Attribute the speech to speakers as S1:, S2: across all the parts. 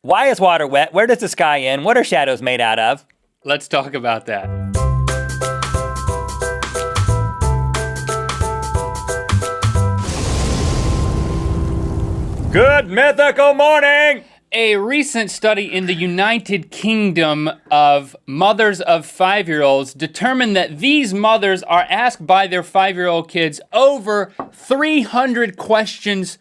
S1: Why is water wet? Where does the sky end? What are shadows made out of?
S2: Let's talk about that.
S1: Good mythical morning!
S2: A recent study in the United Kingdom of mothers of 5-year-olds determined that these mothers are asked by their 5-year-old kids over 300 questions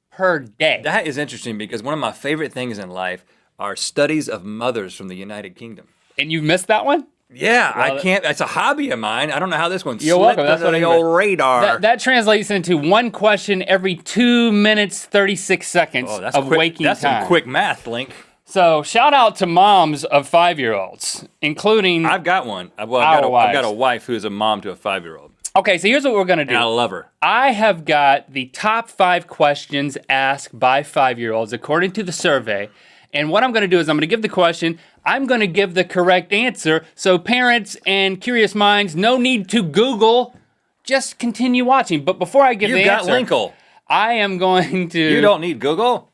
S2: per day.
S1: That is interesting because one of my favorite things in life are studies of mothers from the United Kingdom.
S2: And you missed that one?
S1: Yeah,
S2: Well,
S1: I can't. It's a hobby of mine. I don't know how this one
S2: You're
S1: slipped
S2: welcome. That's
S1: under
S2: what
S1: the
S2: I mean.
S1: old radar.
S2: That translates into one question every 2 minutes, 36 seconds
S1: Oh, that's
S2: of
S1: quick.
S2: waking
S1: That's
S2: time.
S1: some quick math, Link.
S2: So shout out to moms of 5-year-olds, including...
S1: I've got one. I've
S2: Our
S1: got a
S2: wives.
S1: wife who's a mom to a 5-year-old,
S2: Okay, so here's what we're gonna do.
S1: and I love her.
S2: I have got the top 5 questions asked by 5-year-olds according to the survey. And what I'm gonna do is I'm gonna give the question, I'm gonna give the correct answer, so parents and curious minds, no need to Google, just continue watching. But before I give
S1: You've
S2: the
S1: got
S2: answer,
S1: Linkle.
S2: I am going to
S1: You don't need Google.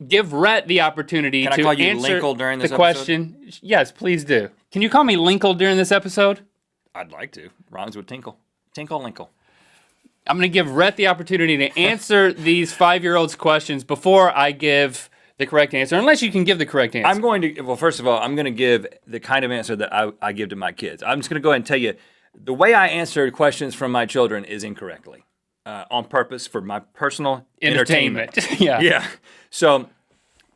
S2: give Rhett the opportunity
S1: Can I
S2: to
S1: call you
S2: answer
S1: Linkle during this
S2: the
S1: episode?
S2: question. Yes, please do. Can you call me Linkle during this episode?
S1: I'd like to. Rhymes with tinkle. Tinkle, Linkle.
S2: I'm gonna give Rhett the opportunity to answer these 5-year-olds' questions before I give the correct answer, unless you can give the correct answer.
S1: I'm going to, well, first of all, I'm going to give the kind of answer that I give to my kids. I'm just going to go ahead and tell you, the way I answer questions from my children is incorrectly, on purpose for my personal entertainment.
S2: Yeah.
S1: Yeah. So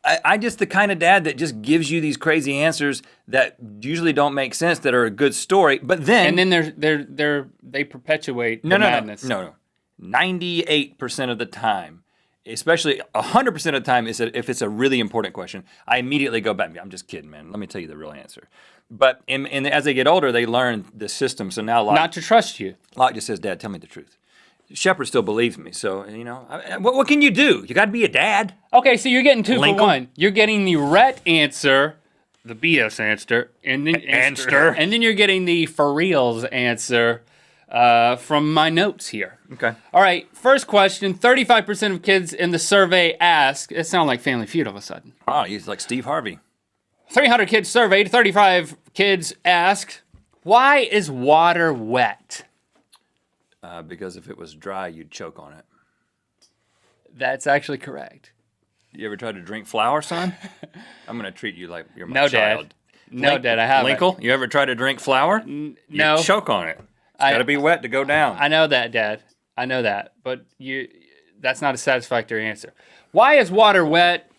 S1: I just the kind of dad that just gives you these crazy answers that usually don't make sense, that are a good story, but then...
S2: And then they perpetuate the madness.
S1: No. 98% of the time, especially 100% of the time, if it's a really important question, I immediately go back. I'm just kidding, man. Let me tell you the real answer. But as they get older, they learn the system. So now Locke,
S2: Not to trust you.
S1: Locke just says, Dad, tell me the truth. Shepard still believes me. So, what can you do? You got to be a dad.
S2: Okay, so you're getting 2
S1: Linkle?
S2: for 1. You're getting the Rhett answer, the BS answer, and then you're getting the for reals answer from my notes here.
S1: Okay.
S2: All right, first question. 35% of kids in the survey asked, it sounds like Family Feud all of a sudden.
S1: Oh, he's like Steve Harvey.
S2: 300 kids surveyed, 35 kids asked, why is water wet?
S1: Because if it was dry, you'd choke on it.
S2: That's actually correct.
S1: You ever tried to drink flour, son? I'm going to treat you like you're my
S2: No,
S1: child.
S2: Dad. No, Dad, I haven't.
S1: Linkle, you ever tried to drink flour?
S2: No.
S1: You choke on it. It's got to be wet to go down.
S2: I know that, Dad. I know that. But that's not a satisfactory answer. Why is water wet?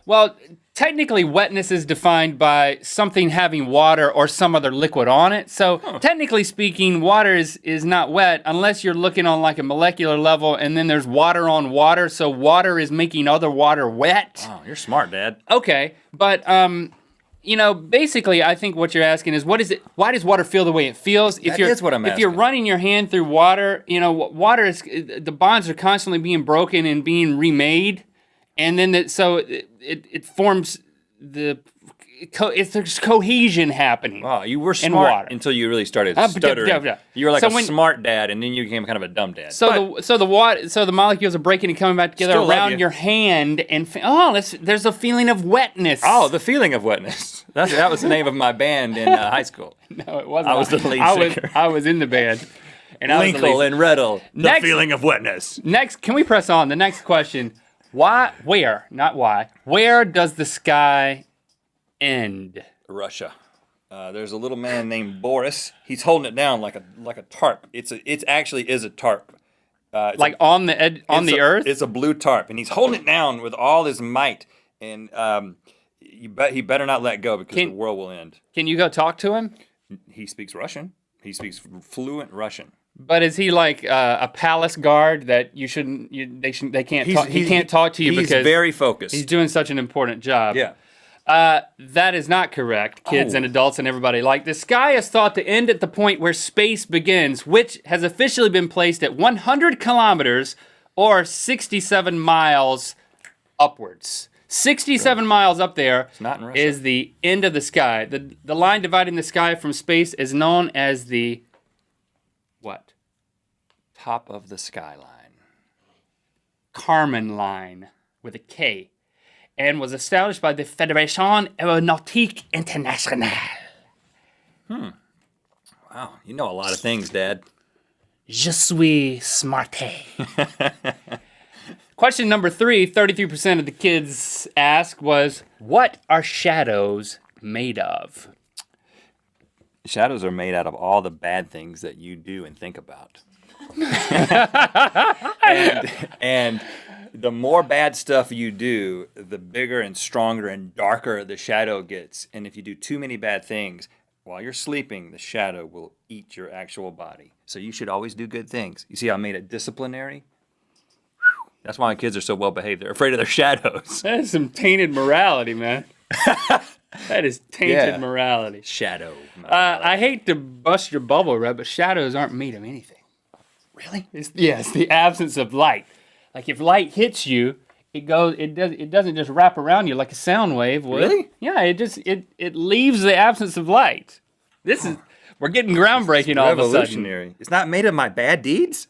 S2: Well, technically, wetness is defined by something having water or some other liquid on it. So, technically speaking, water is not wet unless you're looking on like a molecular level and then there's water on water. So, water is making other water wet.
S1: Oh, you're smart, Dad.
S2: Okay, but basically, I think what you're asking is, why does water feel the way it feels?
S1: That is what I'm
S2: If you're
S1: asking.
S2: running your hand through water, water is, the bonds are constantly being broken and being remade, and then it forms there's cohesion happening.
S1: Wow, you were
S2: in
S1: smart
S2: water.
S1: until you really started
S2: Yeah.
S1: stuttering. You were like
S2: So
S1: a smart dad, and then you became kind of a dumb dad.
S2: So the molecules are breaking and coming back together
S1: Still love
S2: around
S1: you.
S2: your hand, and there's a feeling of wetness.
S1: Oh, the feeling of wetness. That was the name of my band in high school.
S2: No, it wasn't.
S1: I was the lead singer.
S2: I was in the band. And I was the lead
S1: Linkle and Rhettl, the
S2: Next-
S1: feeling of wetness.
S2: Next, can we press on? The next question. Where does the sky end?
S1: Russia. There's a little man named Boris. He's holding it down like a tarp. It actually is a tarp. It's
S2: Like on the earth?
S1: It's a blue tarp, and he's holding it down with all his might. And he better not let go because the world will end.
S2: Can you go talk to him?
S1: He speaks Russian. He speaks fluent Russian.
S2: But is he like a palace guard that they can't talk? He can't talk to you
S1: he's
S2: because
S1: very focused.
S2: he's doing such an important job.
S1: Yeah.
S2: That is not correct, kids and adults and everybody. Like, the sky is thought to end at the point where space begins, which has officially been placed at 100 kilometers or 67 miles upwards. 67 miles up there
S1: not in Russia.
S2: is the end of the sky. The line dividing the sky from space is known as the what?
S1: Top of the skyline.
S2: Kármán line with a K. and was established by the Fédération Aéronautique Internationale.
S1: Wow, you know a lot of things, Dad.
S2: Je suis smarte. Question number 3, 33% of the kids asked was, what are shadows made of?
S1: Shadows are made out of all the bad things that you do and think about. and the more bad stuff you do, the bigger and stronger and darker the shadow gets. And if you do too many bad things, while you're sleeping, the shadow will eat your actual body. So you should always do good things. You see how I made it disciplinary? That's why my kids are so well behaved. They're afraid of their shadows.
S2: That is some tainted morality, man. That is tainted morality.
S1: Shadow.
S2: I hate to bust your bubble, Rhett, but shadows aren't made of anything.
S1: Really?
S2: It's the absence of light. Like if light hits you, it doesn't just wrap around you like a sound wave would.
S1: Really?
S2: Yeah, it leaves the absence of light. We're getting groundbreaking all of a sudden.
S1: Revolutionary. It's not made of my bad deeds?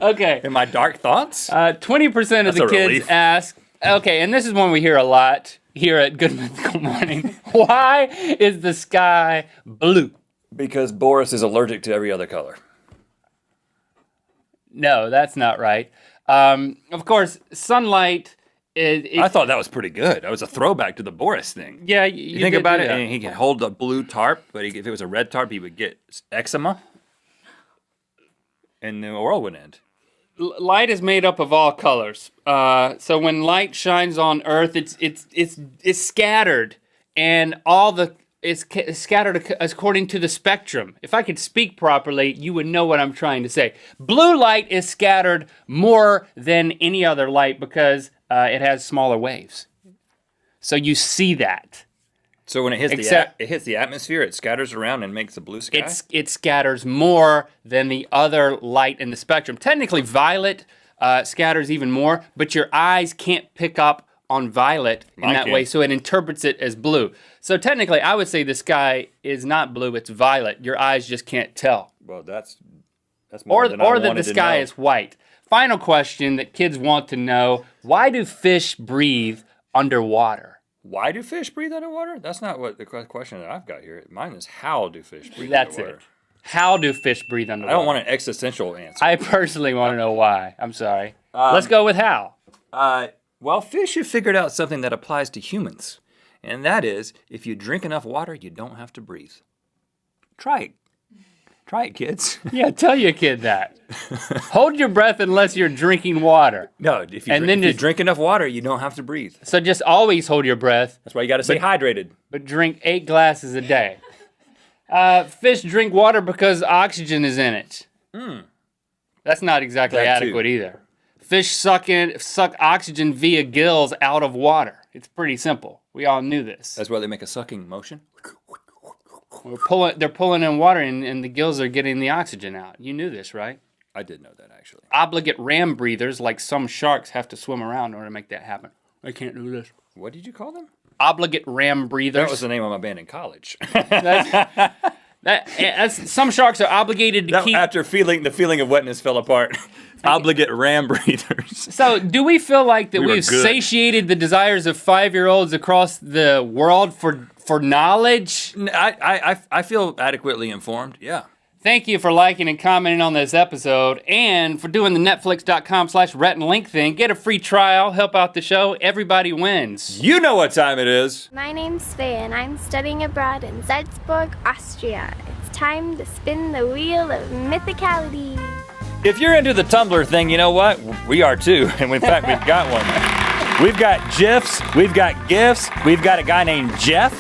S2: Okay.
S1: And my dark thoughts?
S2: 20% of the kids
S1: relief.
S2: ask, okay, and this is one we hear a lot here at Good Mythical Morning. Why is the sky blue?
S1: Because Boris is allergic to every other color.
S2: No, that's not right. Of course, sunlight
S1: I thought that was pretty good. That was a throwback to the Boris thing.
S2: Yeah,
S1: you think about it, and he can hold a blue tarp, but if it was a red tarp, he would get eczema, and the world would end.
S2: Light is made up of all colors. So when light shines on Earth, it's scattered, and it's scattered according to the spectrum. If I could speak properly, you would know what I'm trying to say. Blue light is scattered more than any other light because it has smaller waves. So you see that.
S1: So when it hits the atmosphere, it scatters around and makes a blue sky?
S2: It scatters more than the other light in the spectrum. Technically, violet scatters even more, but your eyes can't pick up on violet in that way, so it interprets it as blue. So technically, I would say the sky is not blue, it's violet. Your eyes just can't tell.
S1: Well, that's more than I wanted to know.
S2: Or that the sky is white. Final question that kids want to know, why do fish breathe underwater?
S1: Why do fish breathe underwater? That's not what the question that I've got here. Mine is how do fish breathe
S2: That's
S1: underwater?
S2: it. How do fish breathe underwater?
S1: I don't want an existential answer.
S2: I personally want to know why. I'm sorry. Let's go with how.
S1: Well, fish have figured out something that applies to humans. And that is, if you drink enough water, you don't have to breathe. Try it. Try it, kids.
S2: Yeah, tell your kid that. Hold your breath unless you're drinking water.
S1: No, if you drink enough water, you don't have to breathe.
S2: So just always hold your breath.
S1: That's why you got to stay hydrated.
S2: But drink 8 glasses a day. Fish drink water because oxygen is in it. That's not exactly adequate either. Fish suck oxygen via gills out of water. It's pretty simple. We all knew this.
S1: That's why they make a sucking motion.
S2: They're pulling in water, and the gills are getting the oxygen out. You knew this, right?
S1: I did know that, actually.
S2: Obligate ram breathers, like some sharks, have to swim around in order to make that happen. I can't do this.
S1: What did you call them?
S2: Obligate ram breathers.
S1: That was the name of my band in college.
S2: Some sharks are obligated to keep...
S1: After the feeling of wetness fell apart. Obligate ram breathers.
S2: So, do we feel like that we've satiated the desires of 5-year-olds across the world for knowledge?
S1: I feel adequately informed, yeah.
S2: Thank you for liking and commenting on this episode, and for doing the Netflix.com/RhettandLink thing. Get a free trial, help out the show. Everybody wins.
S1: You know what time it is.
S3: My name's Faye, and I'm studying abroad in Salzburg, Austria. It's time to spin the wheel of mythicality.
S1: If you're into the Tumblr thing, you know what? We are too, and in fact, we've got one. We've got GIFs, we've got GIFs, we've got a guy named Jeff.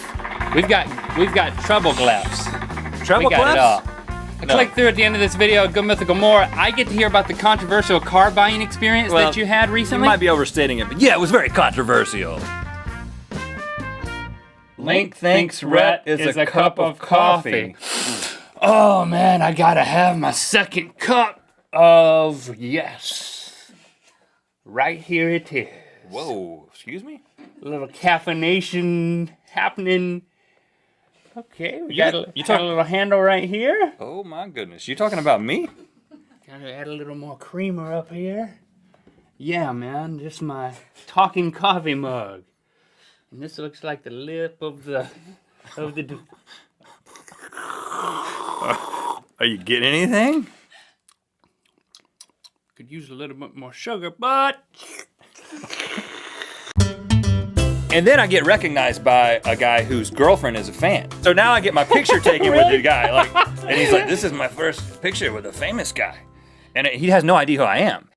S2: We've got treble glyphs.
S1: Treble
S2: We got
S1: glyphs?
S2: it all. Click through at the end of this video, Good Mythical More. I get to hear about the controversial car buying experience that you had recently.
S1: You might be overstating it, but yeah, it was very controversial.
S2: Link thinks Rhett is a cup of coffee. Oh man, I gotta have my second cup of yes. Right here it is.
S1: Whoa, excuse me?
S2: A little caffeination happening. Okay, we got a little handle right here.
S1: Oh my goodness, you talking about me?
S2: Gotta add a little more creamer up here. Yeah, man, this is my talking coffee mug. And this looks like the lip of the
S1: Are you getting anything?
S2: could use a little bit more sugar, but
S1: And then I get recognized by a guy whose girlfriend is a fan. So now I get my picture taken with the guy, and he's like, "This is my first picture with a famous guy," and he has no idea who I am.